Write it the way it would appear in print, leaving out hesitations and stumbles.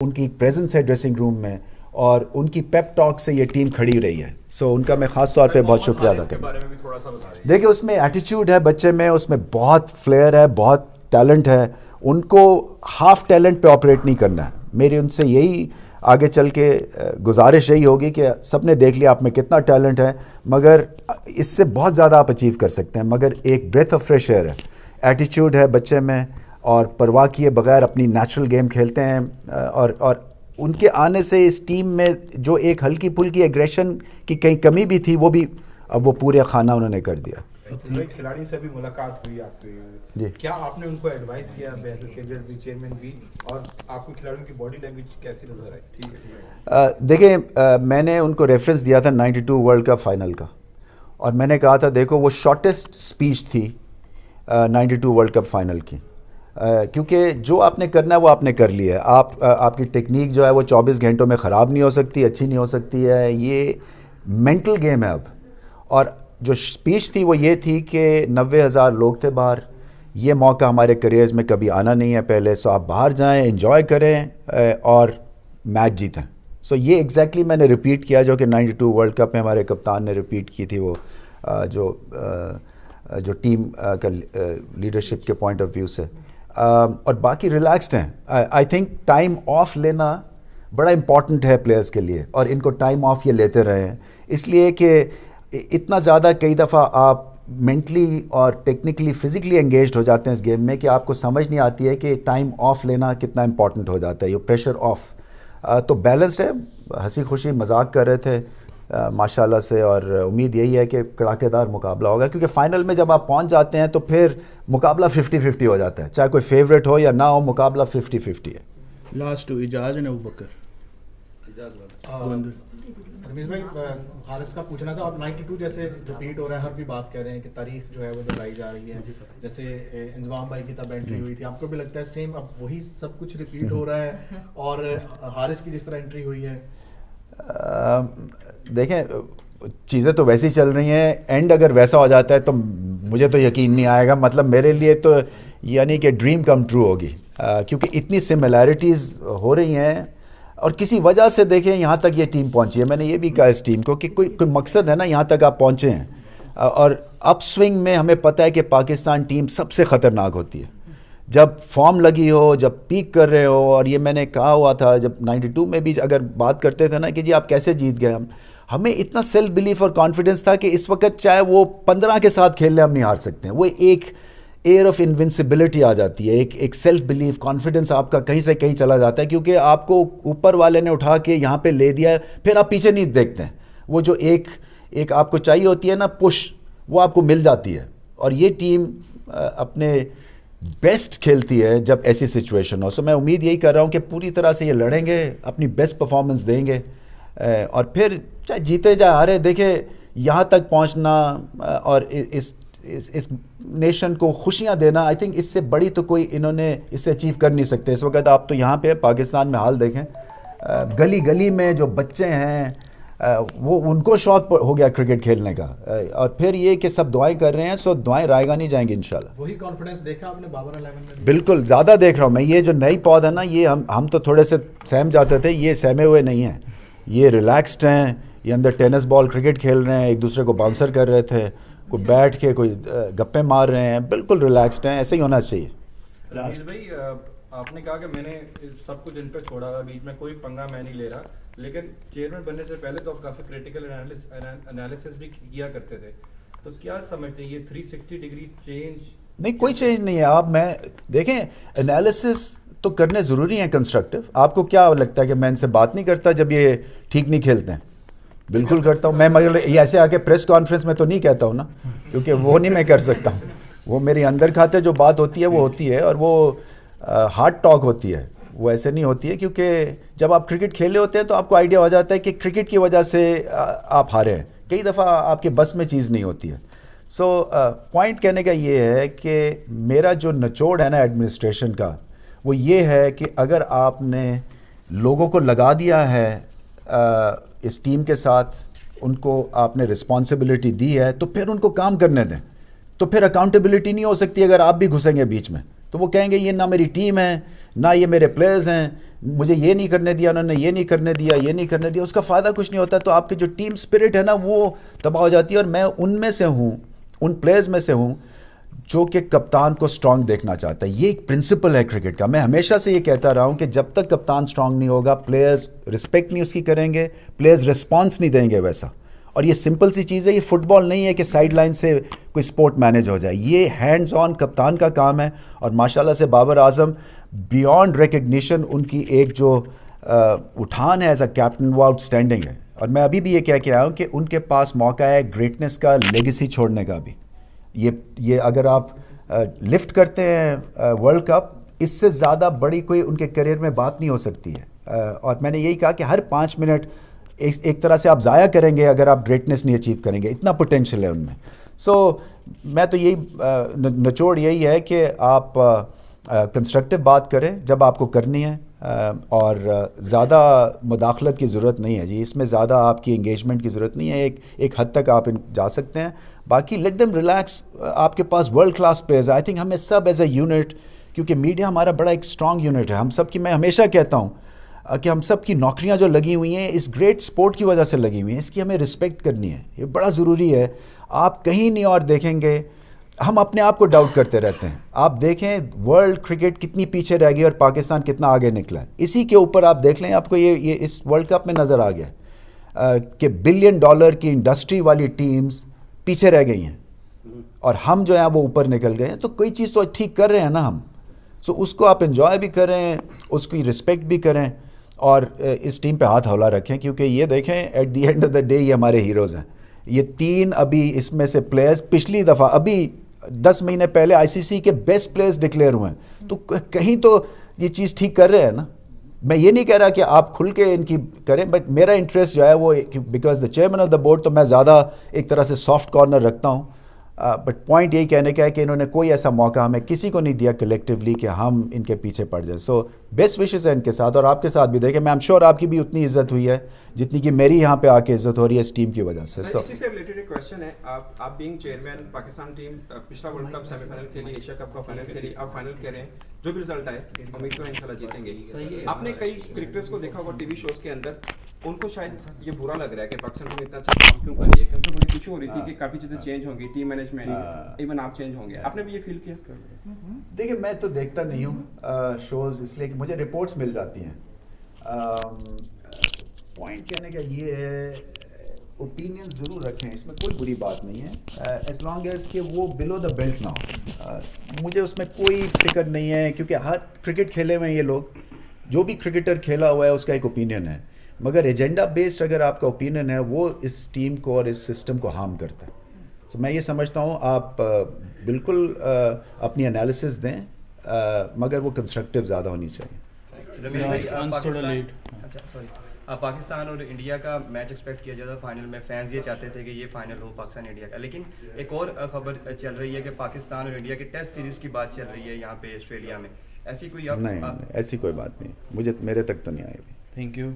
ان کی ایک پریزنس ہے ڈریسنگ روم میں اور ان کی پیپ ٹاک سے یہ ٹیم کھڑی رہی ہے. سو ان کا میں خاص طور پہ بہت شکریہ ادا کرتا ہوں. دیکھیں اس میں ایٹیٹیوڈ ہے بچے میں, اس میں بہت فلیئر ہے, بہت ٹیلنٹ ہے. ان کو ہاف ٹیلنٹ پہ آپریٹ نہیں کرنا ہے. میری ان سے یہی آگے چل کے گزارش یہی ہوگی کہ سب نے دیکھ لیا آپ میں کتنا ٹیلنٹ ہے, مگر اس سے بہت زیادہ آپ اچیو کر سکتے ہیں. مگر ایک بریتھ آف فریش ایئر ہے, ایٹیٹیوڈ ہے بچے میں, اور پرواہ کیے بغیر اپنی نیچرل گیم کھیلتے ہیں. اور ان کے آنے سے اس ٹیم میں جو ایک ہلکی پھلکی ایگریشن کی کہیں کمی بھی تھی وہ بھی اب وہ پورے خانہ انہوں نے کر دیا. کھلاڑی سے بھی ملاقات ہوئی آپ کی, کیا آپ نے ان کو ایڈوائز کیا چیئرمین بھی, اور آپ کو کھلاڑیوں کی باڈی لینگویج کیسی نظر آئی؟ دیکھیں میں نے ان کو ریفرنس دیا تھا 92 ورلڈ کپ فائنل کا, اور میں نے کہا تھا دیکھو وہ شارٹیسٹ اسپیچ تھی 92 ورلڈ کپ فائنل کی, کیونکہ جو آپ نے کرنا ہے وہ آپ نے کر لیا ہے. آپ کی ٹیکنیک جو ہے وہ 24 گھنٹوں میں خراب نہیں ہو سکتی, اچھی نہیں ہو سکتی ہے. یہ مینٹل گیم ہے اب. اور جو اسپیچ تھی وہ یہ تھی کہ 90,000 لوگ تھے باہر, یہ موقع ہمارے کریئرز میں کبھی آنا نہیں ہے پہلے, سو آپ باہر جائیں, انجوائے کریں اور میچ جیتیں. سو یہ ایگزیکٹلی میں نے ریپیٹ کیا جو کہ 92 ورلڈ کپ میں ہمارے کپتان نے ریپیٹ کی تھی, وہ جو ٹیم کا لیڈرشپ کے پوائنٹ آف ویو سے. اور باقی ریلیکسڈ ہیں. آئی تھنک ٹائم آف لینا بڑا امپورٹنٹ ہے پلیئرز کے لیے, اور ان کو ٹائم آف یہ لیتے رہے ہیں, اس لیے کہ اتنا زیادہ کئی دفعہ آپ مینٹلی اور ٹیکنیکلی فزیکلی انگیجڈ ہو جاتے ہیں اس گیم میں کہ آپ کو سمجھ نہیں آتی ہے کہ ٹائم آف لینا کتنا امپورٹنٹ ہو جاتا ہے, یہ پریشر آف. تو بیلنسڈ ہے, ہنسی خوشی مذاق کر رہے تھے ماشاء اللہ سے, اور امید یہی ہے کہ کڑاکے دار مقابلہ ہوگا, کیونکہ فائنل میں جب آپ پہنچ جاتے ہیں تو پھر مقابلہ 50-50 ہو جاتا ہے, چاہے کوئی فیوریٹ ہو یا نہ ہو, مقابلہ 50-50 ہے. لاسٹ اجاز ہے نا ابوبکر رمیز بھائی, حارث کا پوچھنا تھا, اب 92 جیسے ریپیٹ ہو رہا ہے, ہر بھی بات کہہ رہے ہیں کہ تاریخ جو ہے وہ دہرائی جا رہی ہے, جیسے انضمام بھائی کی تب انٹری ہوئی تھی, آپ کو بھی لگتا ہے سیم اب وہی سب کچھ ریپیٹ ہو رہا ہے, اور حارث کی جس طرح انٹری ہوئی ہے؟ دیکھیں چیزیں تو ویسی چل رہی ہیں, اینڈ اگر ویسا ہو جاتا ہے تو مجھے تو یقین نہیں آئے گا, مطلب میرے لیے تو یعنی کہ ڈریم کم ٹرو ہوگی, کیونکہ اتنی سملیرٹیز ہو رہی ہیں, اور کسی وجہ سے دیکھیں یہاں تک یہ ٹیم پہنچی ہے. میں نے یہ بھی کہا اس ٹیم کو کہ کوئی مقصد ہے نا, یہاں تک آپ پہنچے ہیں, اور اپ سوئنگ میں ہمیں پتہ ہے کہ پاکستان ٹیم سب سے خطرناک ہوتی ہے جب فارم لگی ہو, جب پیک کر رہے ہو. اور یہ میں نے کہا ہوا تھا جب 92 میں بھی اگر بات کرتے تھے نا کہ جی آپ کیسے جیت گئے, ہمیں اتنا سیلف بلیف اور کانفیڈنس تھا کہ اس وقت چاہے وہ 15 کے ساتھ کھیل لیں ہم نہیں ہار سکتے ہیں. وہ ایک ایئر آف انوینسیبلٹی آ جاتی ہے, ایک سیلف بلیف کانفیڈنس آپ کا کہیں سے کہیں چلا جاتا ہے, کیونکہ آپ کو اوپر والے نے اٹھا کے یہاں پہ لے دیا ہے, پھر آپ پیچھے نہیں دیکھتے ہیں. وہ جو ایک آپ کو چاہیے ہوتی ہے نا پش, وہ آپ کو مل جاتی ہے. اور یہ ٹیم اپنے بیسٹ کھیلتی ہے جب ایسی سچویشن ہو. سو میں امید یہی کر رہا ہوں کہ پوری طرح سے یہ لڑیں گے, اپنی بیسٹ پرفارمنس دیں گے, اور پھر چاہے جیتے جائے ہارے. دیکھیں یہاں تک پہنچنا اور اس نیشن کو خوشیاں دینا, آئی تھنک اس سے بڑی تو کوئی انہوں نے اس سے اچیو کر نہیں سکتے. اس وقت آپ تو یہاں پہ پاکستان میں حال دیکھیں, گلی گلی میں جو بچے ہیں وہ ان کو شوق ہو گیا کرکٹ کھیلنے کا, اور پھر یہ کہ سب دعائیں کر رہے ہیں. سو دعائیں رائے گا نہیں جائیں گی انشاءاللہ. وہی کانفیڈنس دیکھا آپ نے بابر 11 میں؟ بالکل زیادہ دیکھ رہا ہوں میں. یہ جو نئی پود ہے نا, یہ ہم تو تھوڑے سے سہم جاتے تھے, یہ سہمے ہوئے نہیں ہیں, یہ ریلیکسڈ ہیں, یہ اندر ٹینس بال کرکٹ کھیل رہے ہیں, ایک دوسرے کو باؤنسر کر رہے تھے, کوئی بیٹھ کے کوئی گپے مار رہے ہیں, بالکل ریلیکسڈ ہیں. ایسے ہی ہونا چاہیے. رمیز بھائی آپ نے کہا کہ میں نے سب کچھ ان پہ چھوڑا ہوا, بیچ میں کوئی پنگا میں نہیں لے رہا, لیکن چیئرمین بننے سے پہلے تو آپ کافی کریٹیکل انالیسس بھی کیا کرتے تھے, تو کیا سمجھتے ہیں یہ 360 ڈگری چینج؟ نہیں, کوئی چینج نہیں ہے. آپ میں دیکھیں انالیسس تو کرنے ضروری ہیں کنسٹرکٹیو. آپ کو کیا لگتا ہے کہ میں ان سے بات نہیں کرتا جب یہ ٹھیک نہیں کھیلتے ہیں؟ بالکل کرتا ہوں میں, مگر یہ ایسے آ کے پریس کانفرنس میں تو نہیں کہتا ہوں نا, کیونکہ وہ نہیں میں کر سکتا ہوں. وہ میری اندر کھاتے جو بات ہوتی ہے وہ ہوتی ہے, اور وہ ہارڈ ٹاک ہوتی ہے, وہ ایسے نہیں ہوتی ہے. کیونکہ جب آپ کرکٹ کھیلے ہوتے ہیں تو آپ کو آئیڈیا ہو جاتا ہے کہ کرکٹ کی وجہ سے آپ ہارے ہیں. کئی دفعہ آپ کے بس میں چیز نہیں ہوتی ہے. سو پوائنٹ کہنے کا یہ ہے کہ میرا جو نچوڑ ہے نا ایڈمنسٹریشن کا, وہ یہ ہے کہ اگر آپ نے لوگوں کو لگا دیا ہے اس ٹیم کے ساتھ, ان کو آپ نے رسپانسبلٹی دی ہے, تو پھر ان کو کام کرنے دیں. تو پھر اکاؤنٹیبلٹی نہیں ہو سکتی اگر آپ بھی گھسیں گے بیچ میں. تو وہ کہیں گے یہ نہ میری ٹیم ہے, نہ یہ میرے پلیئرز ہیں, مجھے یہ نہیں کرنے دیا انہوں نے, یہ نہیں کرنے دیا, یہ نہیں کرنے دیا, اس کا فائدہ کچھ نہیں ہوتا. تو آپ کی جو ٹیم اسپرٹ ہے نا وہ تباہ ہو جاتی ہے. اور میں ان میں سے ہوں, ان پلیئرز میں سے ہوں جو کہ کپتان کو اسٹرانگ دیکھنا چاہتا ہے. یہ ایک پرنسپل ہے کرکٹ کا. میں ہمیشہ سے یہ کہتا رہا ہوں کہ جب تک کپتان اسٹرانگ نہیں ہوگا پلیئرز رسپیکٹ نہیں اس کی کریں گے, پلیئرز رسپانس نہیں دیں گے ویسا. اور یہ سمپل سی چیز ہے, یہ فٹ بال نہیں ہے کہ سائڈ لائن سے کوئی سپورٹ مینیج ہو جائے. یہ ہینڈز آن کپتان کا کام ہے. اور ماشاءاللہ سے بابر اعظم بیانڈ ریکگنیشن ان کی ایک جو اٹھان ہے ایز اے کیپٹن وہ آؤٹ اسٹینڈنگ ہے. اور میں ابھی بھی یہ کہہ کے آیا ہوں کہ ان کے پاس موقع ہے گریٹنس کا, لیگیسی چھوڑنے کا بھی. یہ اگر آپ لفٹ کرتے ہیں ورلڈ کپ, اس سے زیادہ بڑی کوئی ان کے کیریئر میں بات نہیں ہو سکتی ہے. اور میں نے یہی کہا کہ ہر 5 منٹ ایک طرح سے آپ ضائع کریں گے اگر آپ گریٹنس نہیں اچیو کریں گے. اتنا پوٹینشیل ہے ان میں. سو میں تو یہی نچوڑ یہی ہے کہ آپ کنسٹرکٹیو بات کریں جب آپ کو کرنی ہے, اور زیادہ مداخلت کی ضرورت نہیں ہے جی. اس میں زیادہ آپ کی انگیجمنٹ کی ضرورت نہیں ہے. ایک حد تک آپ جا سکتے ہیں. باقی لیٹ دیم ریلیکس. آپ کے پاس world class players. I think ہمیں سب ایز اے یونٹ, کیونکہ میڈیا ہمارا بڑا ایک اسٹرانگ یونٹ ہے ہم سب کی. میں ہمیشہ کہتا ہوں کہ ہم سب کی نوکریاں جو لگی ہوئی ہیں اس گریٹ سپورٹ کی وجہ سے لگی ہوئی ہیں. اس کی ہمیں رسپیکٹ کرنی ہے, یہ بڑا ضروری ہے. آپ کہیں نہیں اور دیکھیں گے, ہم اپنے آپ کو ڈاؤٹ کرتے رہتے ہیں. آپ دیکھیں ورلڈ کرکٹ کتنی پیچھے رہ گئی اور پاکستان کتنا آگے نکلا ہے. اسی کے اوپر آپ دیکھ لیں, آپ کو یہ اس ورلڈ کپ میں نظر آ گیا کہ $1 بلین کی انڈسٹری والی ٹیمز پیچھے رہ گئی ہیں اور ہم جو ہیں وہ اوپر نکل گئے ہیں. تو کوئی چیز تو ٹھیک کر رہے ہیں نا ہم. سو اس کو آپ انجوائے بھی کریں, اس کی رسپیکٹ بھی کریں, اور اس ٹیم پہ ہاتھ ہولا رکھیں. کیونکہ یہ دیکھیں at the end of the day یہ ہمارے ہیروز ہیں. یہ 3 ابھی اس میں سے پلیئرز پچھلی دفعہ ابھی 10 مہینے پہلے ICC کے بیسٹ پلیئرز ڈکلیئر ہوئے ہیں. تو کہیں تو یہ چیز ٹھیک کر رہے ہیں نا. میں یہ نہیں کہہ رہا کہ آپ کھل کے ان کی کریں, بٹ میرا انٹرسٹ جو ہے وہ because the chairman of the board, تو میں زیادہ ایک طرح سے سافٹ کارنر رکھتا ہوں. بٹ پوائنٹ یہی کہنے کا ہے کہ انہوں نے کوئی ایسا موقع ہمیں کسی کو نہیں دیا کلیکٹیولی کہ ہم ان کے پیچھے پڑ جائیں. سو بیسٹ وشز ہیں ان کے ساتھ, اور آپ کے ساتھ بھی دیکھیں. میں ایم شیور آپ کی بھی اتنی عزت ہوئی ہے جتنی کہ میری یہاں پہ آ کے عزت ہو رہی ہے اس ٹیم کی وجہ سے. اسی سے ریلیٹڈ ایک کویسچن ہے, آپ بینگ چیئرمین پاکستان ٹیم پچھلا ورلڈ کپ سیمی فائنل کھیلی, ایشیا کپ کا فائنل کھیلی, آپ فائنل کہہ رہے ہیں, جو بھی رزلٹ آئے امید تو انشاءاللہ جیتیں گے. آپ نے کئی کرکٹرز کو دیکھا ہوگا ٹی وی شوز کے اندر, ان کو شاید یہ برا لگ رہا ہے کہ پاکستان ٹیم اتنا اچھا کام کیوں کر رہی ہے, کیونکہ بڑی خوشی ہو رہی تھی کہ کافی چیزیں چینج ہوں گی, ٹیم مینجمنٹ ایون آپ چینج ہوں گے. آپ نے بھی یہ فیل کیا؟ دیکھیں میں تو دیکھتا نہیں ہوں شوز, اس لیے کہ مجھے رپورٹس مل جاتی ہیں. پوائنٹ کہنے کا یہ ہے, اوپینین ضرور رکھیں, اس میں کوئی بری بات نہیں ہے, ایز لانگ ایز کہ وہ بلو دا بیلٹ نہ ہو. مجھے اس میں کوئی فکر نہیں ہے, کیونکہ ہر کرکٹ کھیلے ہوئے ہیں یہ لوگ, جو بھی کرکٹر کھیلا ہوا ہے اس کا ایک اوپینین ہے. مگر ایجنڈا بیسڈ اگر آپ کا اوپینین ہے وہ اس ٹیم کو اور اس سسٹم کو ہارم کرتا ہے. تو میں یہ سمجھتا ہوں آپ بالکل اپنی انالیسز دیں, مگر وہ کنسٹرکٹیو زیادہ ہونی چاہیے. پاکستان اور انڈیا کا میچ ایکسپیکٹ کیا جاتا فائنل میں, فینس یہ چاہتے تھے کہ یہ فائنل ہو پاکستان انڈیا کا. لیکن ایک اور خبر چل رہی ہے کہ پاکستان اور انڈیا کی ٹیسٹ سیریز کی بات چل رہی ہے یہاں پہ آسٹریلیا میں. ایسی کوئی نہیں, ایسی کوئی بات نہیں, مجھے میرے تک تو نہیں آئی. Thank you.